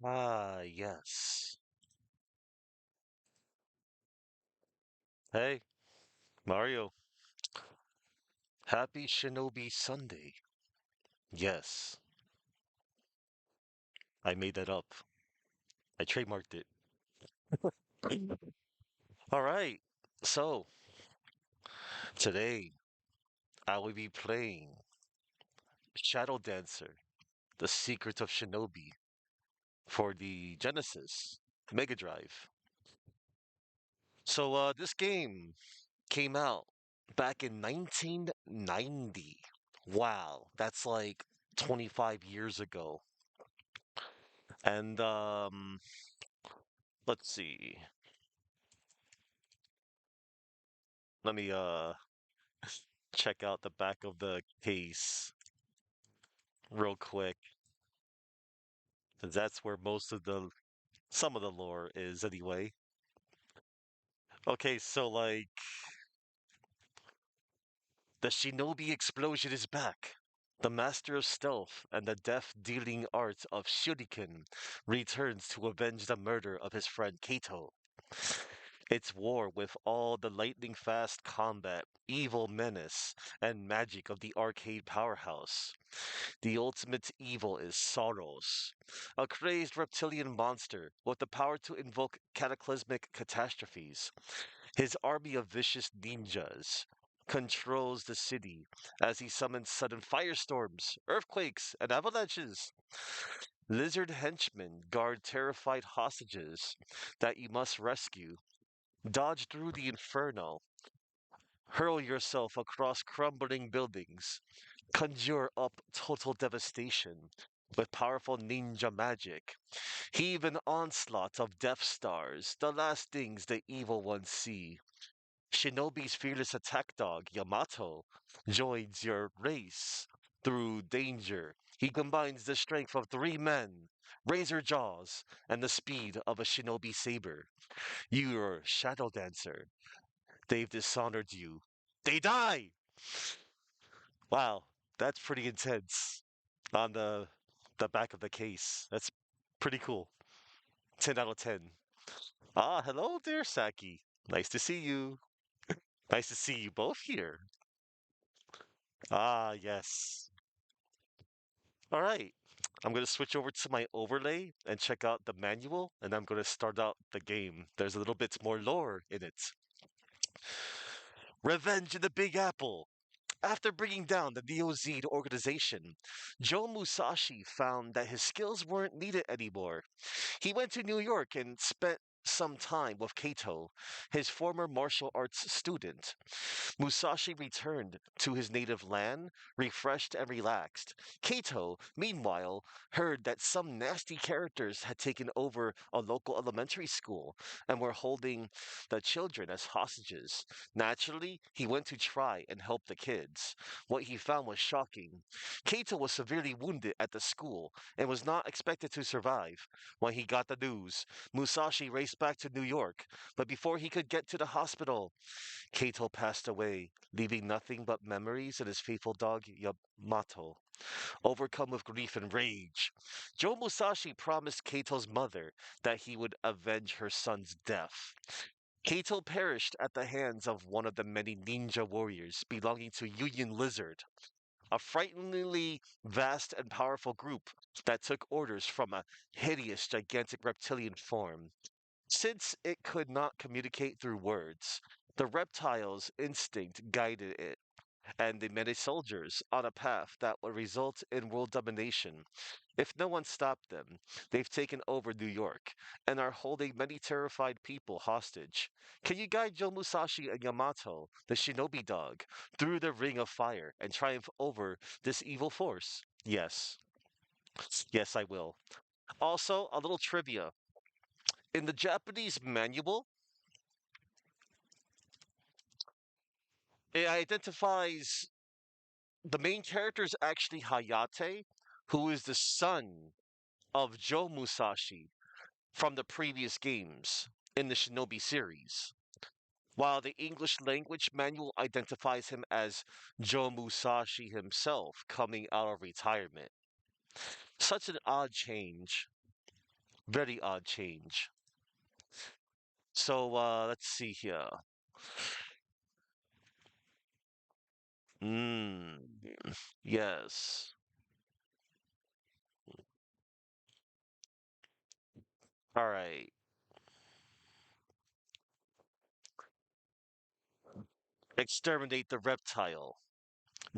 Ah, yes. Hey, Mario. Happy Shinobi Sunday. Yes, I made that up. I trademarked it. All right. So, today I will be playing Shadow Dancer, The Secret of Shinobi for the Genesis Mega Drive. This game came out back in 1990. Wow, that's like 25 years ago. And let's see. Let me check out the back of the case real quick, 'cause that's where most of the some of the lore is anyway. Okay, so like the Shinobi explosion is back. The master of stealth and the death-dealing art of shuriken returns to avenge the murder of his friend Kato. It's war with all the lightning-fast combat, evil menace, and magic of the arcade powerhouse. The ultimate evil is Soros, a crazed reptilian monster with the power to invoke cataclysmic catastrophes. His army of vicious ninjas controls the city as he summons sudden firestorms, earthquakes, and avalanches. Lizard henchmen guard terrified hostages that you must rescue. Dodge through the inferno, hurl yourself across crumbling buildings, conjure up total devastation with powerful ninja magic. Heave an onslaught of Death Stars, the last things the evil ones see. Shinobi's fearless attack dog, Yamato, joins your race. Through danger, he combines the strength of three men, razor jaws, and the speed of a shinobi saber. You're Shadow Dancer. They've dishonored you. They die! Wow, that's pretty intense on the back of the case. That's pretty cool. 10 out of 10. Ah, hello there, Saki. Nice to see you. Nice to see you both here. Ah, yes. All right. I'm going to switch over to my overlay and check out the manual, and I'm going to start out the game. There's a little bit more lore in it. Revenge in the Big Apple. After bringing down the Neo-Z organization, Joe Musashi found that his skills weren't needed anymore. He went to New York and spent some time with Kato, his former martial arts student. Musashi returned to his native land, refreshed and relaxed. Kato, meanwhile, heard that some nasty characters had taken over a local elementary school and were holding the children as hostages. Naturally, he went to try and help the kids. What he found was shocking. Kato was severely wounded at the school and was not expected to survive. When he got the news, Musashi raced back to New York, but before he could get to the hospital, Kato passed away, leaving nothing but memories and his faithful dog Yamato. Overcome with grief and rage, Joe Musashi promised Kato's mother that he would avenge her son's death. Kato perished at the hands of one of the many ninja warriors belonging to Union Lizard, a frighteningly vast and powerful group that took orders from a hideous, gigantic reptilian form. Since it could not communicate through words, the reptile's instinct guided it, and they many soldiers on a path that would result in world domination. If no one stopped them, they've taken over New York and are holding many terrified people hostage. Can you guide Joe Musashi and Yamato, the shinobi dog, through the ring of fire and triumph over this evil force? Yes. Yes, I will. Also, a little trivia. In the Japanese manual, it identifies the main character is actually Hayate, who is the son of Joe Musashi from the previous games in the Shinobi series, while the English language manual identifies him as Joe Musashi himself coming out of retirement. Such an odd change. Very odd change. So let's see here. Mm, yes. All right. Exterminate the reptile.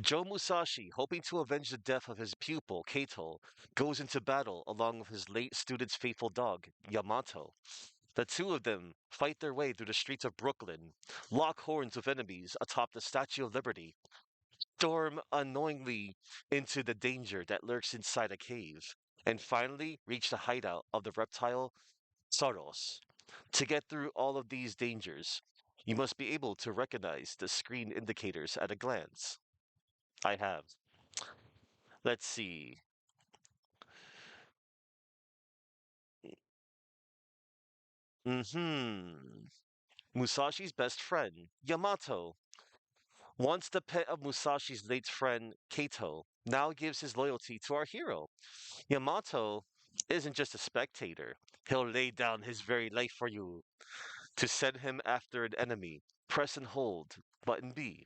Joe Musashi, hoping to avenge the death of his pupil, Kato, goes into battle along with his late student's faithful dog, Yamato. The two of them fight their way through the streets of Brooklyn, lock horns with enemies atop the Statue of Liberty, storm unknowingly into the danger that lurks inside a cave, and finally reach the hideout of the reptile Soros. To get through all of these dangers, you must be able to recognize the screen indicators at a glance. I have. Let's see. Hmm. Musashi's best friend, Yamato, once the pet of Musashi's late friend, Kato, now gives his loyalty to our hero. Yamato isn't just a spectator. He'll lay down his very life for you. To send him after an enemy, press and hold button B.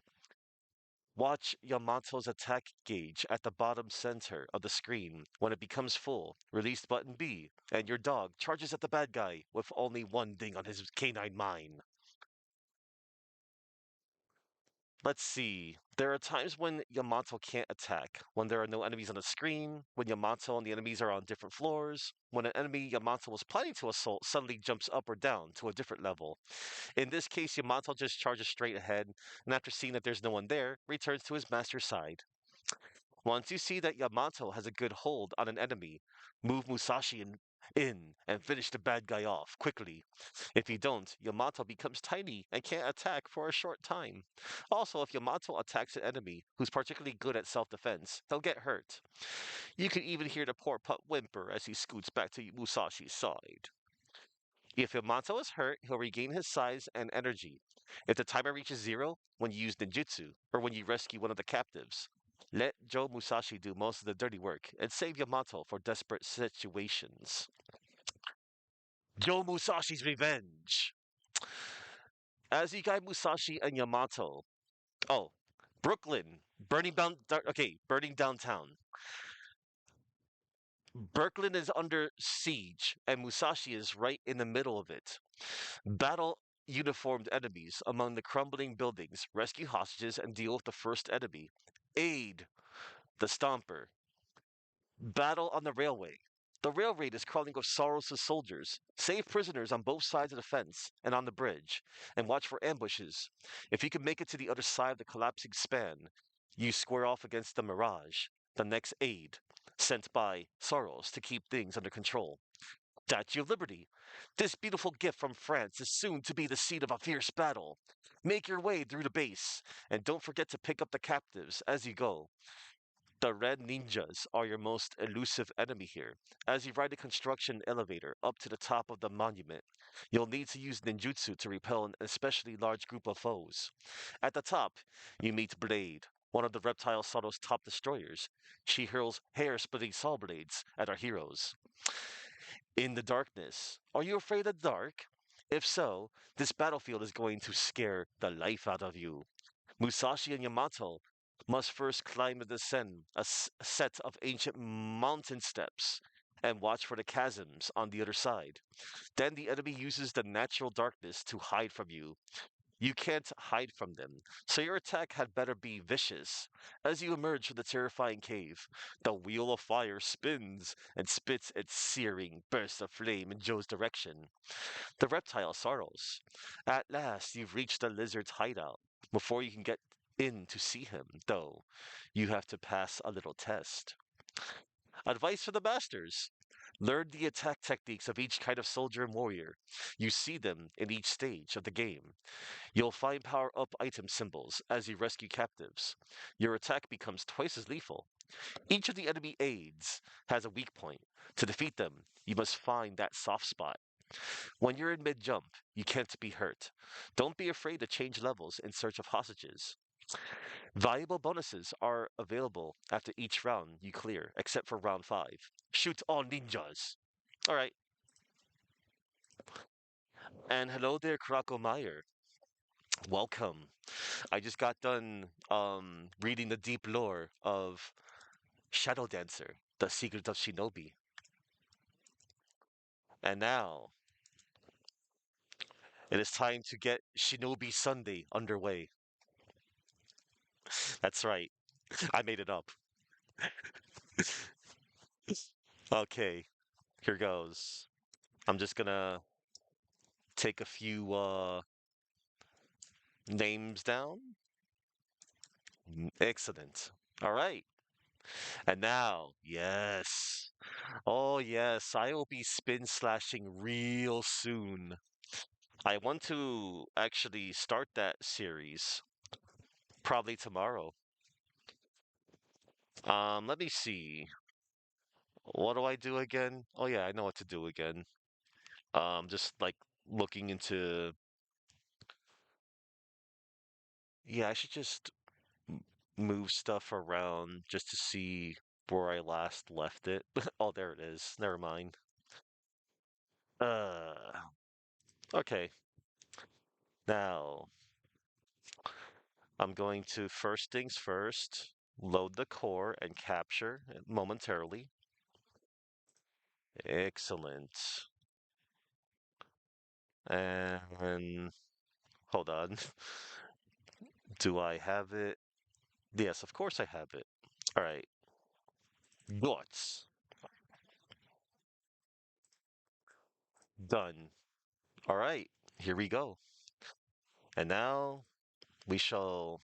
Watch Yamato's attack gauge at the bottom center of the screen. When it becomes full, release button B, and your dog charges at the bad guy with only one ding on his canine mind. Let's see. There are times when Yamato can't attack, when there are no enemies on the screen, when Yamato and the enemies are on different floors, when an enemy Yamato was planning to assault suddenly jumps up or down to a different level. In this case, Yamato just charges straight ahead, and after seeing that there's no one there, returns to his master's side. Once you see that Yamato has a good hold on an enemy, move Musashi in and finish the bad guy off quickly. If you don't, Yamato becomes tiny and can't attack for a short time. Also, if Yamato attacks an enemy who's particularly good at self-defense, they'll get hurt. You can even hear the poor pup whimper as he scoots back to Musashi's side. If Yamato is hurt, he'll regain his size and energy. If the timer reaches zero, when you use ninjutsu, or when you rescue one of the captives, let Joe Musashi do most of the dirty work and save Yamato for desperate situations. Joe Musashi's Revenge. As you guide Musashi and Yamato, oh, Brooklyn, burning downtown. Brooklyn is under siege, and Musashi is right in the middle of it. Battle uniformed enemies among the crumbling buildings, rescue hostages, and deal with the first enemy. Aid the Stomper. Battle on the railway. The railroad is crawling with Soros' soldiers. Save prisoners on both sides of the fence and on the bridge, and watch for ambushes. If you can make it to the other side of the collapsing span, you square off against the Mirage, the next aid, sent by Soros to keep things under control. Statue of Liberty. This beautiful gift from France is soon to be the seat of a fierce battle. Make your way through the base, and don't forget to pick up the captives as you go. The red ninjas are your most elusive enemy here. As you ride the construction elevator up to the top of the monument, you'll need to use ninjutsu to repel an especially large group of foes. At the top, you meet Blade, one of the reptile Sato's top destroyers. She hurls hair-splitting saw blades at our heroes. In the darkness, are you afraid of the dark? If so, this battlefield is going to scare the life out of you. Musashi and Yamato must first climb and descend a set of ancient mountain steps and watch for the chasms on the other side. Then the enemy uses the natural darkness to hide from you. You can't hide from them, so your attack had better be vicious. As you emerge from the terrifying cave, the wheel of fire spins and spits its searing burst of flame in Joe's direction. The reptile sorrows. At last, you've reached the lizard's hideout. Before you can get in to see him, though, you have to pass a little test. Advice for the masters. Learn the attack techniques of each kind of soldier and warrior. You see them in each stage of the game. You'll find power up item symbols as you rescue captives. Your attack becomes twice as lethal. Each of the enemy aids has a weak point. To defeat them, you must find that soft spot. When you're in mid jump, you can't be hurt. Don't be afraid to change levels in search of hostages. Valuable bonuses are available after each round you clear, except for round 5. Shoot all ninjas. Alright, And hello there, Krakow Meyer. Welcome. I just got done reading the deep lore of Shadow Dancer, the secret of Shinobi. And now it is time to get Shinobi Sunday underway. That's right. I made it up. Okay, here goes. I'm just gonna take a few names down. Excellent. All right. And now, yes. Oh, yes. I will be spin slashing real soon. I want to actually start that series probably tomorrow. Let me see. What do I do again? Oh yeah, I know what to do again. Just like looking into. Yeah, I should just move stuff around just to see where I last left it. Oh, there it is. Never mind. Uh, okay. Now, I'm going to first things first, load the core and capture it momentarily. Excellent. And hold on. Do I have it? Yes, of course I have it. All right. Guts. Done. All right. Here we go. And now we shall